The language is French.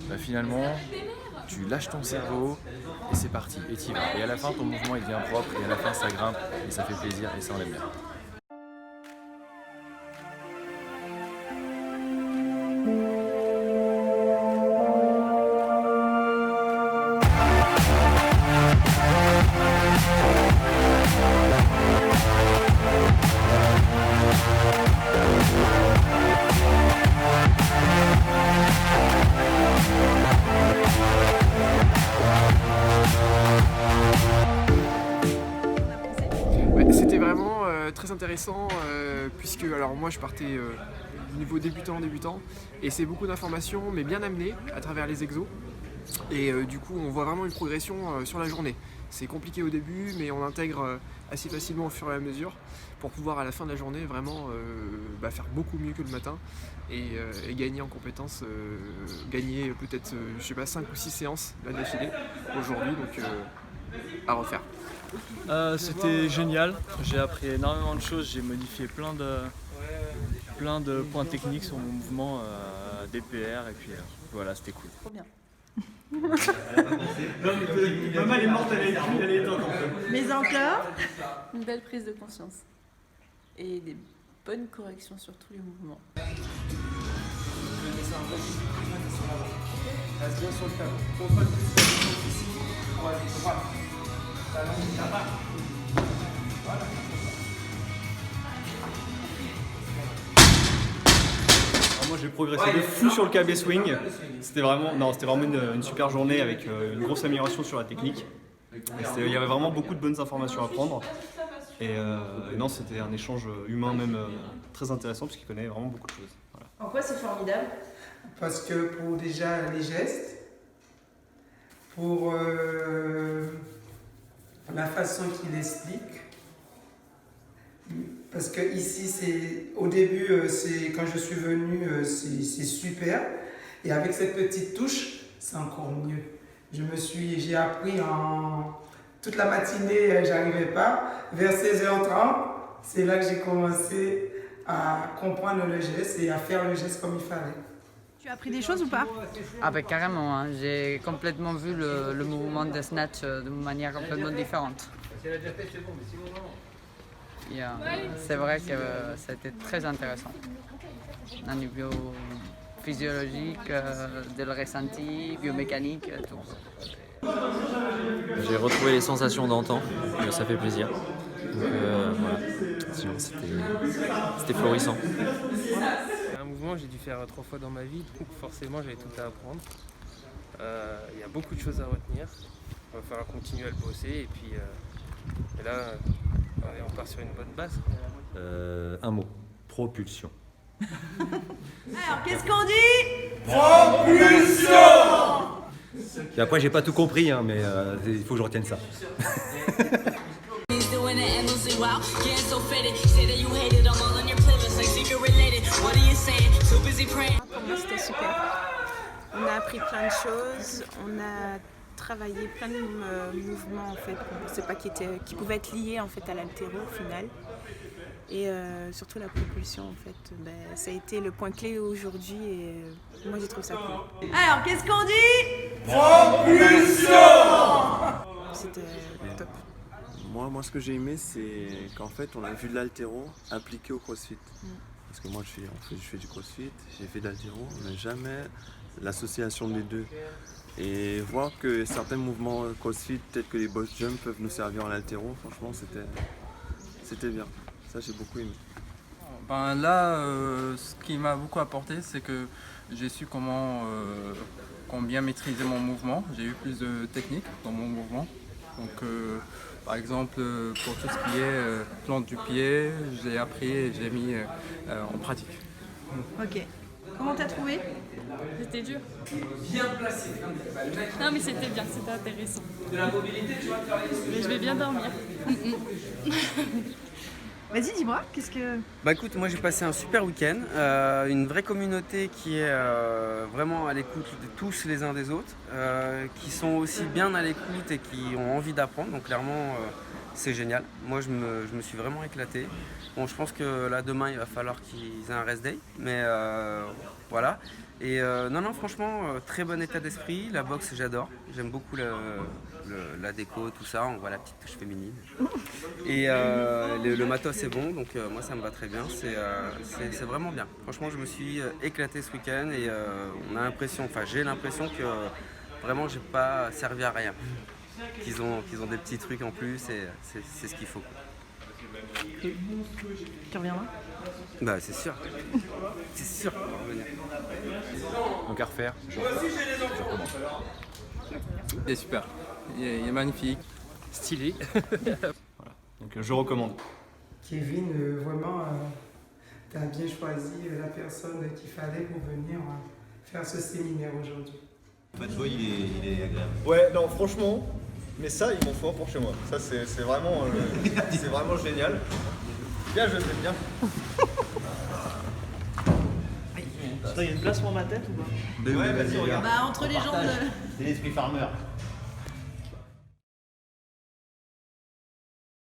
bah, finalement tu lâches ton cerveau et c'est parti, et t'y vas. Et à la fin ton mouvement il devient propre et à la fin ça grimpe et ça fait plaisir et ça on aime bien. Ouais, c'était vraiment très intéressant puisque alors moi je partais du niveau débutant et c'est beaucoup d'informations mais bien amenées à travers les exos et du coup on voit vraiment une progression sur la journée. C'est compliqué au début mais on intègre assez facilement au fur et à mesure pour pouvoir à la fin de la journée vraiment faire beaucoup mieux que le matin et gagner en compétences, gagner peut-être je sais pas 5 ou 6 séances là d'affilée aujourd'hui donc à refaire. C'était génial, j'ai appris énormément de choses, j'ai modifié plein de points techniques sur mon mouvement DPR et puis voilà, c'était cool. Trop bien. Maman elle est morte, elle est éteinte en fait. Mes ampleurs, une belle prise de conscience et des bonnes corrections sur tous les mouvements. Reste bien sur le tableau. Contrôle ici. Droite. Talon là-bas. Voilà. Alors moi j'ai progressé de fou sur le KB swing. C'était vraiment une super journée avec une grosse amélioration sur la technique. Il y avait vraiment beaucoup de bonnes informations à prendre. Et non, c'était un échange humain même très intéressant parce qu'il connaît vraiment beaucoup de choses. Voilà. En quoi c'est formidable? Parce que pour déjà les gestes, pour la façon qu'il explique, parce que ici c'est au début c'est quand je suis venu c'est super et avec cette petite touche c'est encore mieux. J'ai appris en toute la matinée, j'arrivais pas. Vers 16h30, c'est là que j'ai commencé à comprendre le geste et à faire le geste comme il fallait. Tu as appris des choses ou pas? Ah ben carrément, hein. J'ai complètement vu le mouvement de snatch de manière complètement différente. C'est vrai que ça a été très intéressant. Au niveau physiologique, de le ressenti, biomécanique, tout. J'ai retrouvé les sensations d'antan, ça fait plaisir. Donc voilà, sinon c'était florissant. Un mouvement que j'ai dû faire 3 fois dans ma vie, donc forcément j'avais tout à apprendre. Il y a beaucoup de choses à retenir, il va falloir continuer à le bosser et puis et là on part sur une bonne base. Un mot, propulsion. Alors, qu'est-ce qu'on dit? Propulsion! Et après j'ai pas tout compris, hein, mais il faut que je retienne ça. Pour moi, c'était super. On a appris plein de choses, on a travaillé plein de mouvements en fait, qu'on ne pensait pas qui pouvaient être liés en fait à l'haltéro au final. Et surtout la propulsion en fait, ça a été le point clé aujourd'hui et moi j'ai trouvé ça cool. Alors, qu'est-ce qu'on dit? Propulsion! C'était top. Moi, ce que j'ai aimé, c'est qu'en fait, on a vu de l'haltéro appliqué au crossfit. Parce que moi, je fais du crossfit, j'ai fait de l'haltéro, mais jamais l'association des deux. Et voir que certains mouvements crossfit, tels que les box jump, peuvent nous servir en haltéro, franchement, c'était bien. Ça, j'ai beaucoup aimé. Ben là, ce qui m'a beaucoup apporté, c'est que j'ai su comment bien maîtriser mon mouvement. J'ai eu plus de technique dans mon mouvement. Donc, par exemple, pour tout ce qui est plante du pied, j'ai appris et j'ai mis en pratique. Ok. Comment t'as trouvé? C'était dur. Bien placé. Non mais c'était bien, c'était intéressant. De la mobilité, tu vas faire les... Mais je vais bien dormir. Vas-y, dis-moi, qu'est-ce que... Bah écoute, moi j'ai passé un super week-end, une vraie communauté qui est vraiment à l'écoute de tous les uns des autres, qui sont aussi bien à l'écoute et qui ont envie d'apprendre, donc clairement c'est génial. Moi, je me suis vraiment éclaté. Bon, je pense que là, demain, il va falloir qu'ils aient un rest day, mais voilà. Et non, franchement, très bon état d'esprit. La boxe, j'adore. J'aime beaucoup la déco, tout ça. On voit la petite touche féminine. Et le matos est bon, donc moi, ça me va très bien. C'est vraiment bien. Franchement, je me suis éclaté ce week-end et j'ai l'impression que vraiment, j'ai pas servi à rien. Qu'ils ont des petits trucs en plus et c'est ce qu'il faut. Tu reviendras? Bah c'est sûr. C'est sûr qu'on va revenir. Donc à refaire, je recommande. Il est super, il est magnifique. Stylé. Voilà. Donc je recommande. Kevin, vraiment, tu as bien choisi la personne qu'il fallait pour venir faire ce séminaire aujourd'hui. Mathieu, il est agréable. Ouais, non, franchement, mais ça, il m'en faut un pour chez moi. Ça, c'est vraiment, c'est vraiment génial. Bien, je t'aime bien. Il y a une place pour ma tête ou pas? Bah entre les jambes. C'est l'esprit farmer.